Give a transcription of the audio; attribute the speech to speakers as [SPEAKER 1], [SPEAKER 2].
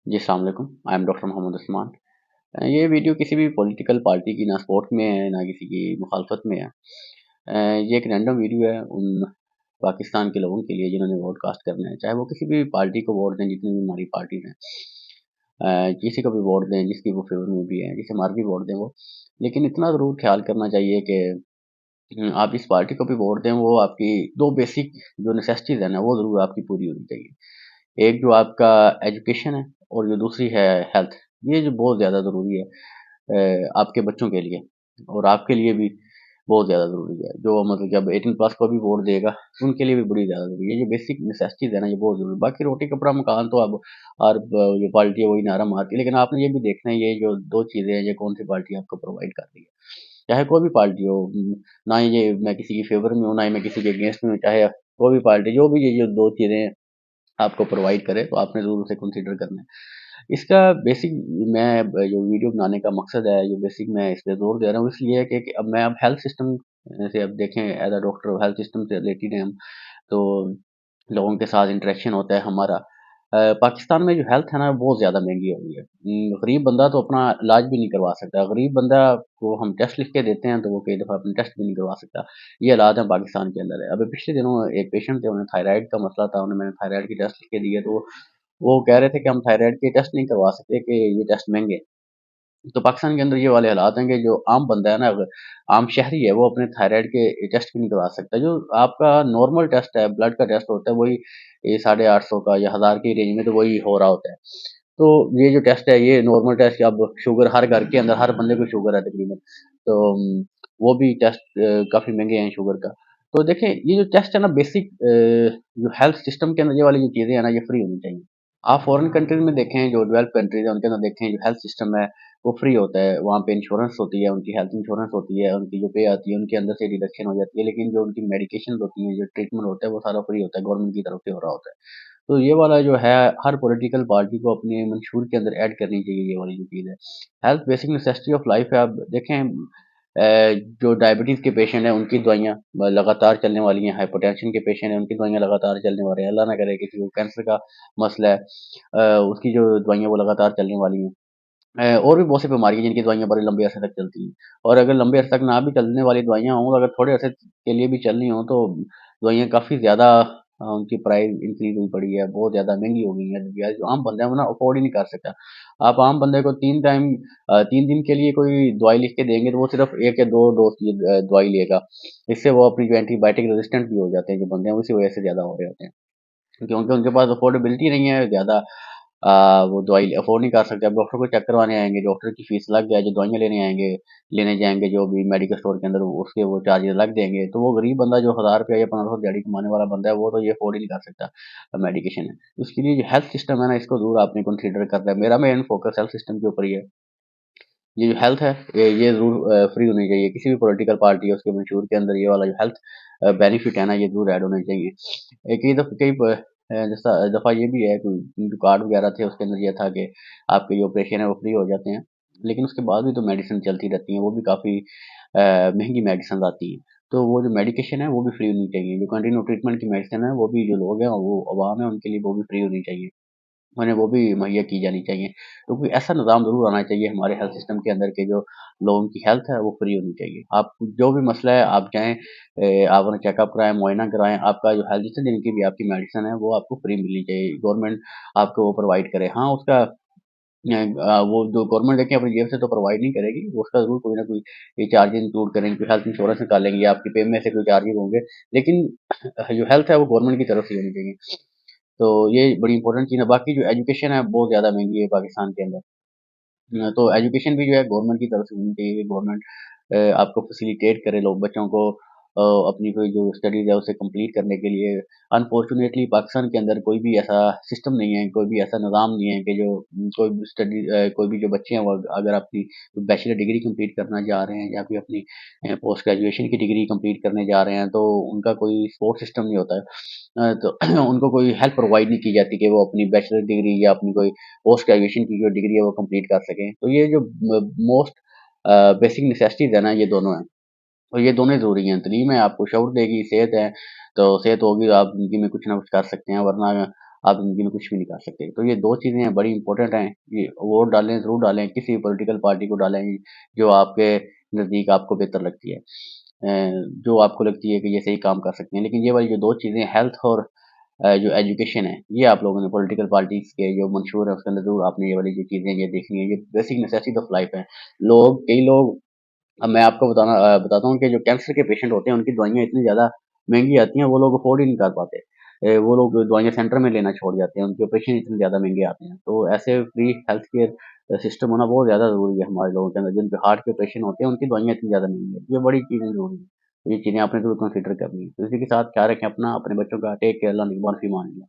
[SPEAKER 1] जी, अस्सलाम वालेकुम। I am doctor Mohammad Usman. ये वीडियो किसी भी पॉलिटिकल पार्टी की ना सपोर्ट में है, ना किसी की मुखालफत में है। ये एक रैंडम वीडियो है उन पाकिस्तान के लोगों के लिए जिन्होंने वोट कास्ट करना है, चाहे वो किसी भी पार्टी को वोट दें, जितनी भी हमारी पार्टीज़ हैं। किसी को भी वोट दें, जिसकी वो फ़ेवर में भी है, जिसे मर्ज़ी वोट दें वो। लेकिन इतना ज़रूर ख़्याल करना चाहिए कि आप जिस पार्टी को भी वोट दें, वो आपकी 2 बेसिक जो नेसेसिटीज़ हैं ना, वो ज़रूर आपकी पूरी होनी चाहिए। एक जो आपका एजुकेशन है और जो दूसरी है हेल्थ। ये जो बहुत ज़्यादा ज़रूरी है आपके बच्चों के लिए और आपके लिए भी बहुत ज़्यादा ज़रूरी है। जो मतलब जब 18 प्लस को भी वोट देगा, तो उनके लिए भी बड़ी ज़्यादा ज़रूरी है। ये जो बेसिक नेसेसिटीज़ है ना, ये बहुत ज़रूरी है। बाकी रोटी, कपड़ा, मकान तो अब हर जो पार्टी है वही नारा मारती है, लेकिन आपने ये भी देखना है ये जो 2 चीज़ें हैं, ये कौन-सी पार्टी आपको प्रोवाइड कर रही है। चाहे कोई भी पार्टी हो, ना ही ये मैं किसी की फ़ेवर में हूँ, ना ही मैं किसी के अगेंस्ट में हूँ, चाहे कोई भी पार्टी, जो भी ये जो 2 चीज़ें आपको प्रोवाइड करे, तो आपने ज़रूर उसे कंसीडर करना है। इसका बेसिक मैं जो वीडियो बनाने का मकसद है, जो बेसिक मैं इस पे ज़ोर दे रहा हूँ, इसलिए है कि अब मैं अब हेल्थ सिस्टम से अब देखें as a doctor health system से रिलेटेड हैं हम, तो लोगों के साथ इंटरेक्शन होता है हमारा। पाकिस्तान में जो हेल्थ है ना, बहुत ज़्यादा महँगी हो गई है। गरीब बंदा तो अपना इलाज भी नहीं करवा सकता। गरीब बंदा को हम टेस्ट लिख के देते हैं, तो वो कई दफ़ा अपने टेस्ट भी नहीं करवा सकता। ये हालात हैं पाकिस्तान के अंदर है। अभी पिछले दिनों एक पेशेंट थे, उन्हें थायराइड का मसला था, उन्हें मैंने थायराइड के टेस्ट लिख के दिए, तो वो कह रहे थे कि हम थायराइड के टेस्ट नहीं करवा सकते कि ये टेस्ट महँगे हैं। तो पाकिस्तान के अंदर ये वाले हालात हैं कि जो आम बंदा है ना, अगर आम शहरी है, वो अपने थायराइड के टेस्ट भी नहीं करवा सकता। जो आपका नॉर्मल टेस्ट है, ब्लड का टेस्ट होता है, वही ये 850 का या 1000 की रेंज में तो वही हो रहा होता है। तो ये जो टेस्ट है, ये नॉर्मल टेस्ट, अब शुगर हर घर के अंदर हर बंदे को शुगर है तकरीबन। तो वो भी टेस्ट काफ़ी महँगे हैं शुगर का। तो देखें, ये जो टेस्ट है ना बेसिक जो हेल्थ सिस्टम के अंदर ये वाली जो चीज़ें हैं ना, ये फ्री होनी चाहिए। आप फॉरेन कंट्रीज़ में देखें, जो डेवलप्ड कंट्रीज़ हैं, उनके अंदर देखें, जो हेल्थ सिस्टम है, वो फ्री होता है। वहाँ पे इंश्योरेंस होती है, उनकी हेल्थ इंश्योरेंस होती है, उनकी जो पे आती है, उनके अंदर से डिडक्शन हो जाती है, लेकिन जो उनकी मेडिकेशंस होती हैं, जो ट्रीटमेंट होता है, वो सारा फ्री होता है, गवर्नमेंट की तरफ से हो रहा होता है। तो ये वाला जो है, हर पॉलिटिकल पार्टी को अपने मंशूर के अंदर ऐड करनी चाहिए, ये वाली जो चीज़ है। Health basic necessity of life है। आप देखें जो डायबिटीज़ के पेशेंट हैं, उनकी दवाइयाँ लगातार चलने वाली हैं, हाइपरटेंशन के पेशेंट हैं, उनकी दवाइयाँ लगातार चलने वाली हैं। अल्लाह ना करे किसी को कैंसर का मसला है, उसकी जो दवाइयाँ वो लगातार चलने वाली हैं। और भी बहुत सी बीमारी हैं जिनकी दवाइयाँ बड़े लंबे अरसे तक चलती हैं, और अगर लंबे अरसे तक ना भी चलने वाली दवाइयाँ हों, अगर थोड़े अरसे के लिए भी चलनी हों, तो दवाइयाँ काफ़ी ज़्यादा उनकी प्राइस इंक्रीज़ हुई पड़ी है, बहुत ज़्यादा महँगी हो गई हैं। या जो आम बंदा है वो ना अफ़ोर्ड ही नहीं कर सकता। आप आम बंदे को 3 टाइम 3 दिन के लिए कोई दवाई लिख के देंगे, तो वो सिर्फ़ 1 या 2 डोज़ की दवाई लेगा। इससे वो अपनी जो एंटीबायोटिक रेज़िस्टेंट भी हो जाते हैं जो बंदे हैं, उसी वजह से ज़्यादा हो रहे होते हैं। क्योंकि उनके पास अफ़ोर्डेबिलिटी नहीं है ज़्यादा, वो दवाई अफ़ोर्ड नहीं कर सकते। अब डॉक्टर को चेक करवाने आएँगे, डॉक्टर की फ़ीस अलग है, जो दवाइयाँ लेने जाएँगे जो भी मेडिकल स्टोर के अंदर, वो उसके वो चार्जेज़ अलग देंगे। तो वो गरीब बंदा जो ₹1000 या 1500 दिहाड़ी कमाने वाला बंदा है, वो तो ये अफ़ोर्ड ही नहीं कर सकता मेडिकेशन है। उसके लिए जो हेल्थ सिस्टम है ना, इसको ज़रूर आपने कंसीडर करना है। मेरा मेन फ़ोकस हेल्थ सिस्टम के ऊपर ही है। ये जो हेल्थ है, ये ज़रूर फ्री होनी चाहिए। किसी भी पॉलिटिकल पार्टी है, उसके मंशूर के अंदर ये वाला जो हेल्थ बेनिफिट है ना, ये ज़रूर ऐड होने चाहिए। कई जैसा दफ़ा ये भी है कि जो कार्ड वगैरह थे, उसके अंदर ये था कि आपके जो ऑपरेशन है वो फ्री हो जाते हैं। लेकिन उसके बाद भी तो मेडिसिन चलती रहती हैं, वो भी काफ़ी महँगी मेडिसिन्स आती हैं। तो वो जो मेडिकेशन है, वो भी फ्री होनी चाहिए। जो कंटिन्यू ट्रीटमेंट की मेडिसिन है, वो भी जो लोग हैं, वो अवाम है, उनके लिए वो भी फ्री होनी चाहिए। उन्हें वो भी मुहैया की जानी चाहिए। तो कोई ऐसा निज़ाम ज़रूर आना चाहिए हमारे हेल्थ सिस्टम के अंदर के जो लोगों की हेल्थ है वो फ्री होनी चाहिए। आप जो भी मसला है, आप जाएँ, आप अपना चेकअप कराएँ, मुआयना कराएँ, आपका जो हेल्थ जितने दिन की भी आपकी मेडिसिन है वो आपको फ्री मिलनी चाहिए। गवर्नमेंट आपको वो प्रोवाइड करे। हाँ, उसका वो जो गवर्नमेंट देखिए अपनी जेब से तो प्रोवाइड नहीं करेगी, वो उसका ज़रूर कोई ना कोई ये चार्जेज़ इंक्लूड करेंगे, कोई हेल्थ इंश्योरेंस निकालेंगे, आपकी पे में से कोई चार्जेज़ होंगे। लेकिन जो हेल्थ है वो गवर्नमेंट की तरफ से होनी चाहिए। तो ये बड़ी इम्पोर्टेंट चीज़ है। बाकी जो एजुकेशन है बहुत ज़्यादा महँगी है पाकिस्तान के अंदर। तो एजुकेशन भी जो है गवर्नमेंट की तरफ से होनी चाहिए कि गवर्नमेंट आपको फैसिलिटेट करे लोग बच्चों को अपनी कोई जो स्टडीज़ है उसे कंप्लीट करने के लिए। अनफॉर्चुनेटली पाकिस्तान के अंदर कोई भी ऐसा सिस्टम नहीं है, कोई भी ऐसा निज़ाम नहीं है कि जो कोई भी जो बच्चे हैं वो अगर अपनी बैचलर डिग्री कंप्लीट करना चाह रहे हैं या फिर अपनी पोस्ट ग्रेजुएशन की डिग्री कंप्लीट करने जा रहे हैं, तो उनका कोई सपोर्ट सिस्टम नहीं होता है। तो उनको कोई हेल्प प्रोवाइड नहीं की जाती कि वो अपनी बैचलर डिग्री या अपनी कोई पोस्ट ग्रेजुएशन की जो डिग्री है वो कंप्लीट कर सकें। तो ये जो मोस्ट बेसिक नेसेसिटीज़ है ना, ये दोनों हैं, और ये दोनों ही ज़रूरी हैं। तलीम है आपको शऊर देगी, सेहत है, तो सेहत होगी तो आप ज़िंदगी में कुछ ना कुछ कर सकते हैं, वरना आप ज़िंदगी में कुछ भी नहीं कर सकते। तो ये 2 चीज़ें बड़ी इंपॉर्टेंट हैं, ये वोट डालें, ज़रूर डालें, किसी भी पॉलिटिकल पार्टी को डालें जो आपके नज़दीक आपको बेहतर लगती है। जो आपको लगती है कि ये सही काम कर सकते हैं। लेकिन ये वाली जो 2 चीज़ें हेल्थ और जो एजुकेशन है, ये आप लोगों ने पॉलिटिकल पार्टीज़ के जो मंशूर है उसके अंदर ज़रूर आपने ये वाली जो चीज़ें ये देखनी है, ये बेसिक नेसेसिटी ऑफ लाइफ है। कई लोग अब मैं आपको बताता हूँ कि जो कैंसर के पेशेंट होते हैं उनकी दवाइयाँ इतनी ज़्यादा महँगी आती हैं, वो लोग अफ़ोर्ड ही नहीं कर पाते। वो लोग दवाइयाँ सेंटर में लेना छोड़ जाते हैं, उनके ऑपरेशन इतने ज़्यादा महँगे आते हैं। तो ऐसे फ्री हेल्थ केयर सिस्टम होना बहुत ज़्यादा ज़रूरी है हमारे लोगों के अंदर, जिनके हार्ट के ऑपरेशन होते हैं, उनकी दवाइयाँ इतनी ज़्यादा महँगी हैं। ये बड़ी चीज़ें ज़रूरी हैं। तो ये चीज़ें आपने ज़रूर कंसिडर करनी है। तो इसी के साथ ख्याल रखें अपना, अपने बच्चों का। Take care. अल्लाह निगहबान फ़ी अमान अल्लाह।